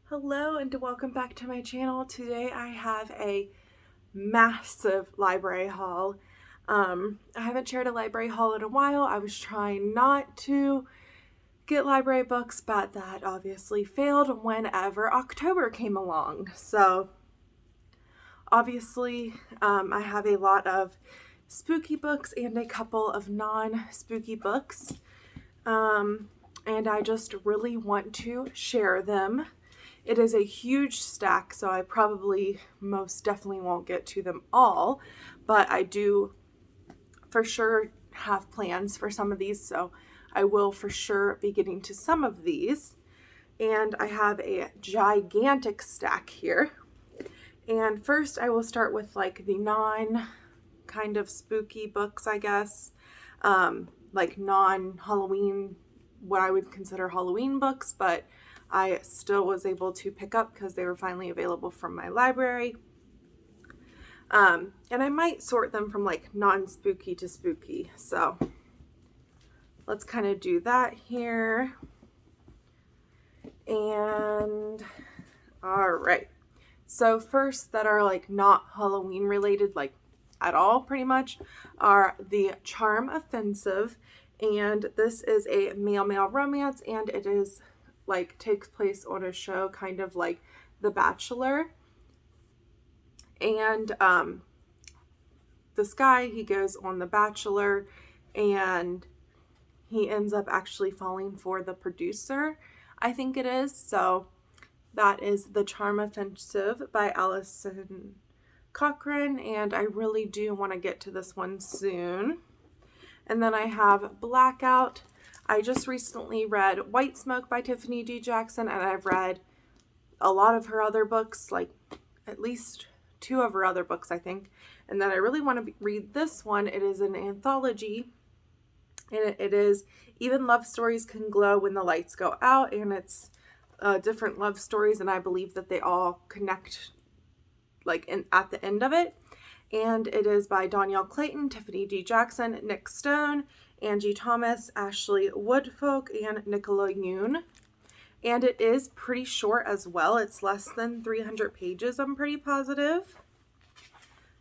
Hello and welcome back to my channel. Today I have a massive library haul. I haven't shared a library haul in a while. I was trying not to get library books, but that obviously failed whenever October came along. So obviously I have a lot of spooky books and a couple of non-spooky books. And I just really want to share them. It is a huge stack, so I probably most definitely won't get to them all, but I do for sure have plans for some of these, so I will for sure be getting to some of these. And I have a gigantic stack here. And first I will start with like the non kind of spooky books, I guess, like non-Halloween, what I would consider Halloween books, but I still was able to pick up because they were finally available from my library. And I might sort them from like non-spooky to spooky. So let's kind of do that here. And all right. So first, that are like not Halloween related, like at all pretty much, are the Charm Offensive. And this is a male romance, and it is like takes place on a show kind of like The Bachelor. And this guy, he goes on The Bachelor and he ends up actually falling for the producer, I think it is. So that is The Charm Offensive by Allison Cochran, and I really do want to get to this one soon. And then I have Blackout. I just recently read White Smoke by Tiffany D. Jackson, and I've read a lot of her other books, like at least 2 of her other books, I think. And then I really want to read this one. It is an anthology, and it is Even Love Stories Can Glow When the Lights Go Out, and it's different love stories, and I believe that they all connect like at the end of it. And it is by Danielle Clayton, Tiffany D. Jackson, Nick Stone, Angie Thomas, Ashley Woodfolk, and Nicola Yoon. And it is pretty short as well. It's less than 300 pages, I'm pretty positive.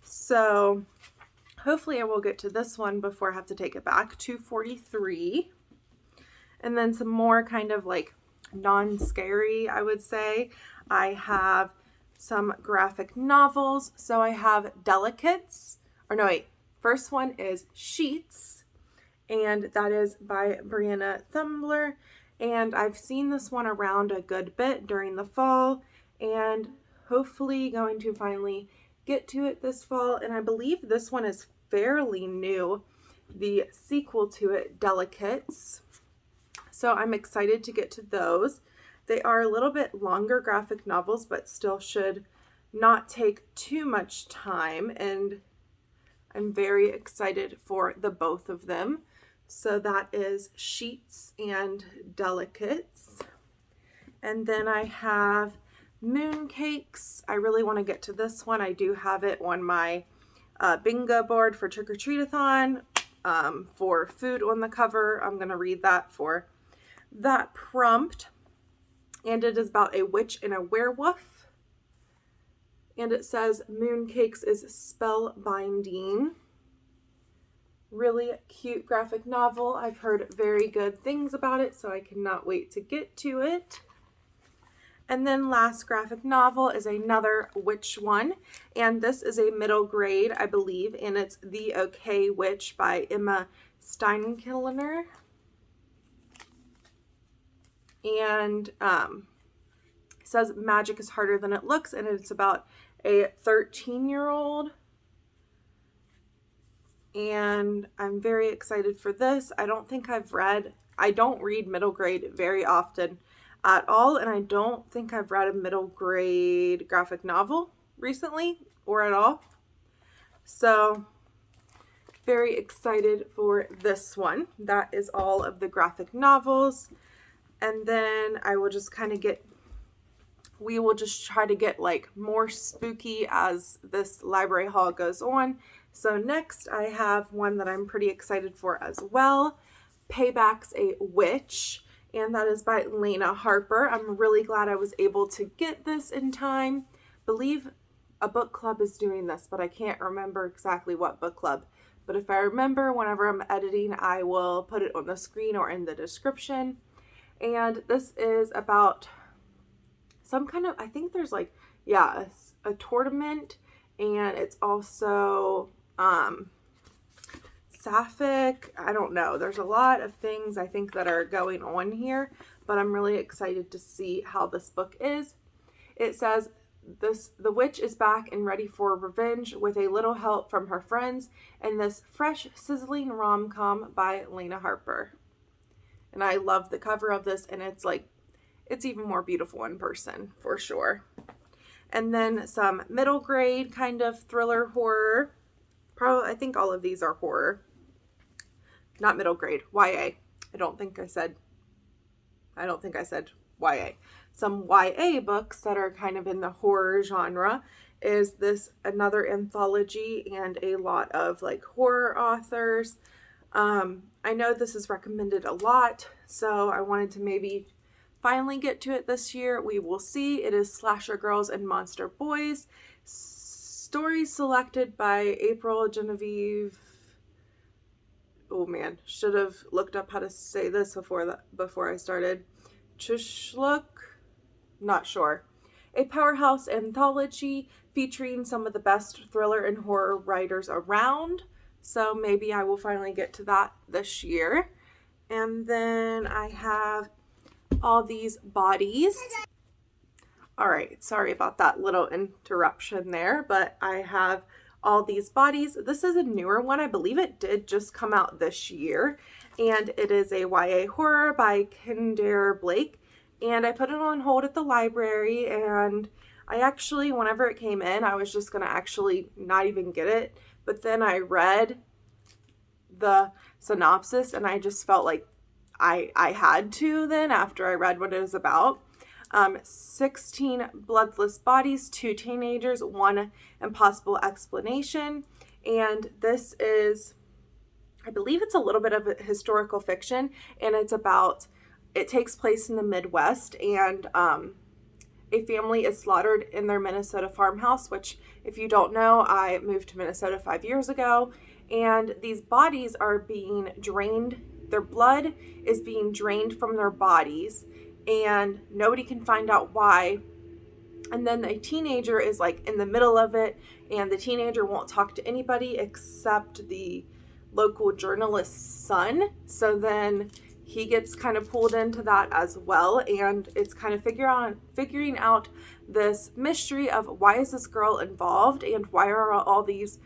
So hopefully I will get to this one before I have to take it back. 243. And then some more kind of like non-scary, I would say. I have some graphic novels. So I have Delicates, or no wait, first one is Sheets, and that is by Brianna Thumbler. And I've seen this one around a good bit during the fall, and hopefully going to finally get to it this fall. And I believe this one is fairly new, the sequel to it, Delicates. So I'm excited to get to those. They are a little bit longer graphic novels, but still should not take too much time, and I'm very excited for the both of them. So that is Sheets and Delicates. And then I have Mooncakes. I really want to get to this one. I do have it on my bingo board for Trick or Treat-a-thon for food on the cover. I'm going to read that for that prompt. And it is about a witch and a werewolf. And it says Mooncakes is spellbinding. Really cute graphic novel. I've heard very good things about it, so I cannot wait to get to it. And then last graphic novel is another witch one. And this is a middle grade, I believe, and it's The Okay Witch by Emma Steinkiller. And it says magic is harder than it looks, and it's about a 13-year-old. And I'm very excited for this. I don't read middle grade very often at all, and I don't think I've read a middle grade graphic novel recently or at all. So very excited for this one. That is all of the graphic novels. And then I will just we will just try to get like more spooky as this library haul goes on. So next I have one that I'm pretty excited for as well. Payback's a Witch, and that is by Lena Harper. I'm really glad I was able to get this in time. Believe a book club is doing this, but I can't remember exactly what book club. But if I remember, whenever I'm editing, I will put it on the screen or in the description. And this is about some kind of, I think there's like, yeah, a tournament, and it's also sapphic. I don't know. There's a lot of things I think that are going on here, but I'm really excited to see how this book is. It says, the witch is back and ready for revenge with a little help from her friends in this fresh, sizzling rom-com by Lena Harper. And I love the cover of this, and it's like, it's even more beautiful in person, for sure. And then some middle grade kind of thriller horror. Probably, I think all of these are horror. Not middle grade, YA. I don't think I said YA. Some YA books that are kind of in the horror genre is this another anthology, and a lot of like horror authors. I know this is recommended a lot, so I wanted to maybe finally get to it this year. We will see. It is Slasher Girls and Monster Boys. Stories selected by April Genevieve. Oh man, should have looked up how to say this before I started. Chushlook? Not sure. A powerhouse anthology featuring some of the best thriller and horror writers around. So maybe I will finally get to that this year. And then I have all these bodies. All right, sorry about that little interruption there, but I have all these bodies. This is a newer one. I believe it did just come out this year, and it is a YA horror by Kendare Blake. And I put it on hold at the library, and I actually, whenever it came in, I was just going to actually not even get it. But then I read the synopsis, and I just felt like I had to then after I read what it was about. 16 bloodless bodies, 2 teenagers, 1 impossible explanation. And this is, I believe it's a little bit of a historical fiction, and it takes place in the Midwest, and a family is slaughtered in their Minnesota farmhouse, which, if you don't know, I moved to Minnesota 5 years ago, and these bodies are being drained. Their blood is being drained from their bodies, and nobody can find out why. And then the teenager is like in the middle of it, and the teenager won't talk to anybody except the local journalist's son. So then he gets kind of pulled into that as well, and it's kind of figuring out this mystery of why is this girl involved, and why are all these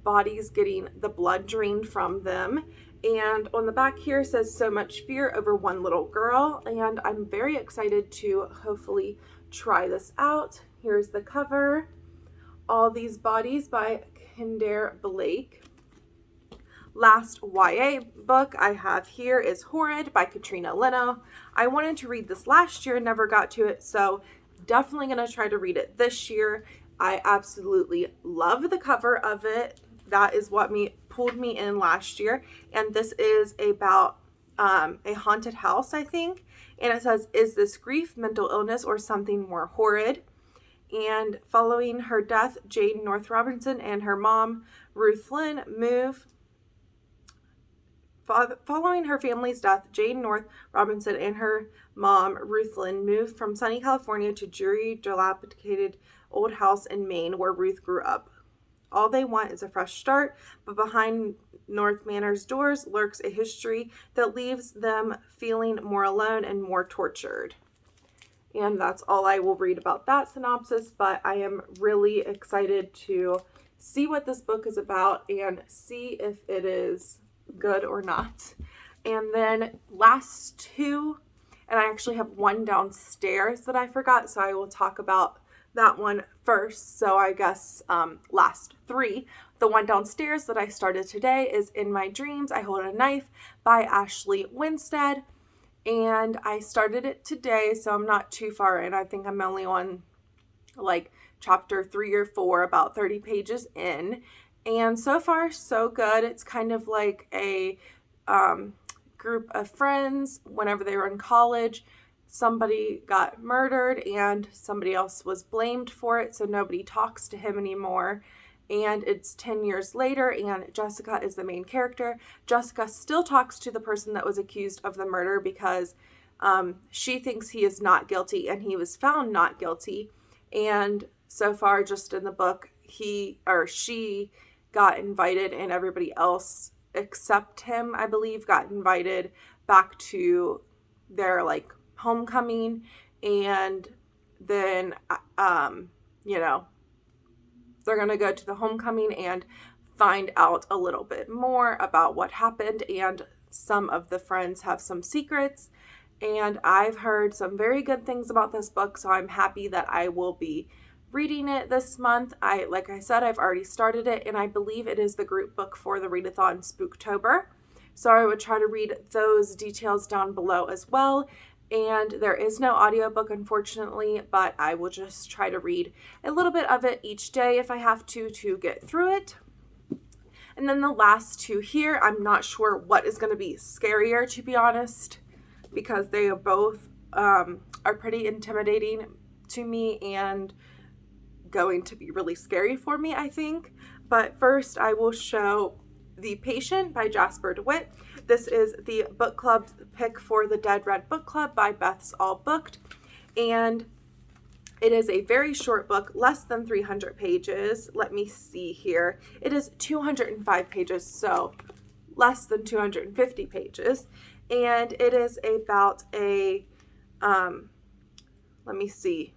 bodies getting the blood drained from them. And on the back here says, so much fear over one little girl, and I'm very excited to hopefully try this out. Here's the cover. All These Bodies by Kendare Blake. Last YA book I have here is Horrid by Katrina Leno. I wanted to read this last year, never got to it, so definitely going to try to read it this year. I absolutely love the cover of it. That is what pulled me in last year. And this is about a haunted house, I think. And it says, is this grief, mental illness, or something more horrid? And following her death, Jane North Robinson and her mom, Ruth Lynn, Following her family's death, Jane North Robinson and her mom, Ruth Lynn, moved from sunny California to dreary, dilapidated old house in Maine where Ruth grew up. All they want is a fresh start, but behind North Manor's doors lurks a history that leaves them feeling more alone and more tortured. And that's all I will read about that synopsis, but I am really excited to see what this book is about and see if it is good or not. And then last two, and I actually have one downstairs that I forgot, so I will talk about that one first. So I guess last three. The one downstairs that I started today is In My Dreams, I Hold a Knife by Ashley Winstead. And I started it today, so I'm not too far in. I think I'm only on like chapter 3 or 4, about 30 pages in. And so far, so good. It's kind of like a group of friends, whenever they were in college, somebody got murdered and somebody else was blamed for it, so nobody talks to him anymore. And it's 10 years later, and Jessica is the main character. Jessica still talks to the person that was accused of the murder because she thinks he is not guilty, and he was found not guilty. And so far, just in the book, he or she got invited, and everybody else except him, I believe, got invited back to their like homecoming. And then they're gonna go to the homecoming and find out a little bit more about what happened, and some of the friends have some secrets. And I've heard some very good things about this book, so I'm happy that I will be reading it this month. Like I said, I've already started it, and I believe it is the group book for the Readathon Spooktober. So I would try to read those details down below as well. And there is no audiobook, unfortunately, but I will just try to read a little bit of it each day if I have to get through it. And then the last two here, I'm not sure what is going to be scarier, to be honest, because they are both are pretty intimidating to me and going to be really scary for me, I think. But first, I will show The Patient by Jasper DeWitt. This is the book club pick for the Dead Red Book Club by Beth's All Booked. And it is a very short book, less than 300 pages. Let me see here. It is 205 pages, so less than 250 pages. And it is about a, let me see.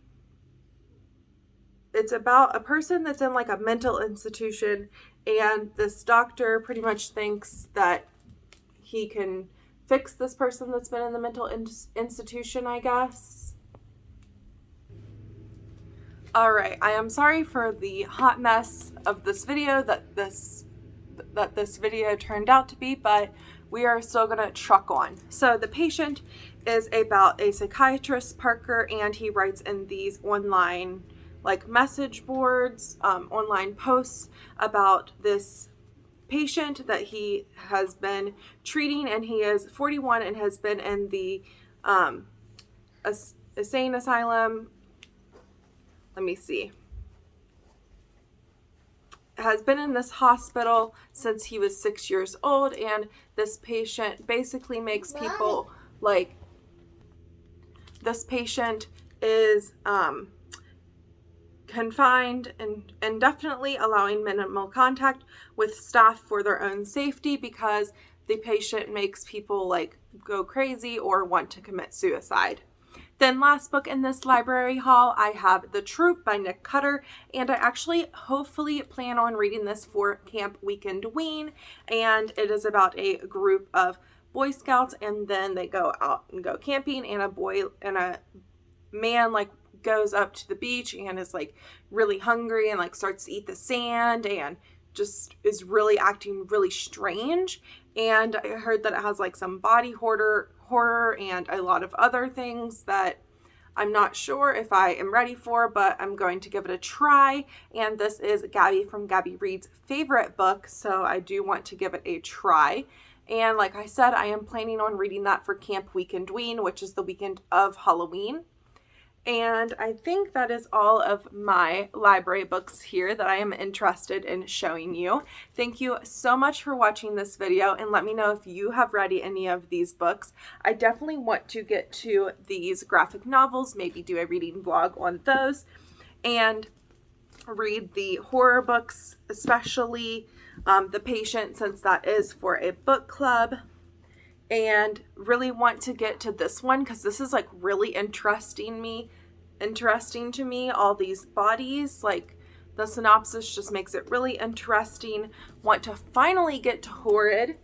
It's about a person that's in like a mental institution, and this doctor pretty much thinks that he can fix this person that's been in the mental institution, I guess. All right, I am sorry for the hot mess of this video that this video turned out to be, but we are still gonna truck on. So The Patient is about a psychiatrist, Parker, and he writes in these online like message boards, online posts about this patient that he has been treating, and he is 41 and has been in the insane asylum. Let me see. Has been in this hospital since he was 6 years old, and this patient basically makes people like, this patient is confined and indefinitely, allowing minimal contact with staff for their own safety because the patient makes people like go crazy or want to commit suicide. Then last book in this library haul, I have The Troop by Nick Cutter, and I actually hopefully plan on reading this for Camp Weekend Ween, and it is about a group of Boy Scouts, and then they go out and go camping, and a boy and a man like goes up to the beach and is like really hungry and like starts to eat the sand and just is really acting really strange. And I heard that it has like some body horror and a lot of other things that I'm not sure if I am ready for, but I'm going to give it a try. And this is Gabby from Gabby Reads' favorite book, so I do want to give it a try. And like I said, I am planning on reading that for Camp Weekend Ween, which is the weekend of Halloween. And I think that is all of my library books here that I am interested in showing you. Thank you so much for watching this video, and let me know if you have read any of these books. I definitely want to get to these graphic novels, maybe do a reading vlog on those, and read the horror books, especially The Patient, since that is for a book club. And really want to get to this one because this is like really interesting to me, all these bodies, like the synopsis just makes it really interesting. Want to finally get to Horrid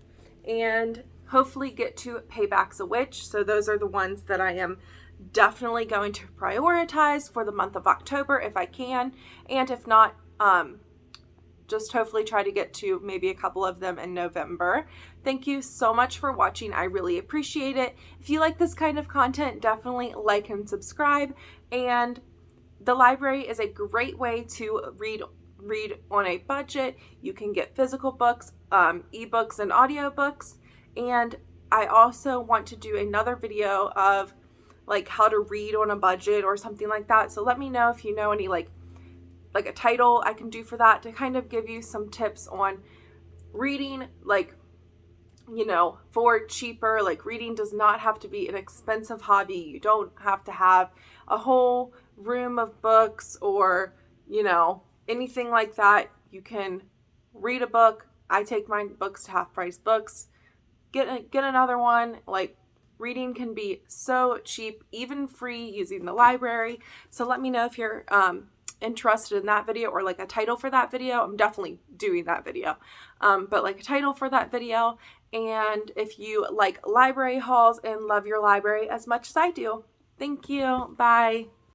and hopefully get to Payback's a Witch. So those are the ones that I am definitely going to prioritize for the month of October if I can, and if not, just hopefully try to get to maybe a couple of them in November. Thank you so much for watching. I really appreciate it. If you like this kind of content, definitely like and subscribe. And the library is a great way to read on a budget. You can get physical books, ebooks, and audiobooks. And I also want to do another video of like how to read on a budget or something like that. So let me know if you know any like a title I can do for that, to kind of give you some tips on reading, like, you know, for cheaper. Like, reading does not have to be an expensive hobby. You don't have to have a whole room of books or, you know, anything like that. You can read a book. I take my books to Half Price Books. Get another one. Like, reading can be so cheap, even free, using the library. So let me know if you're interested in that video, or like a title for that video. I'm definitely doing that video, but like a title for that video. And if you like library hauls and love your library as much as I do. Thank you. Bye.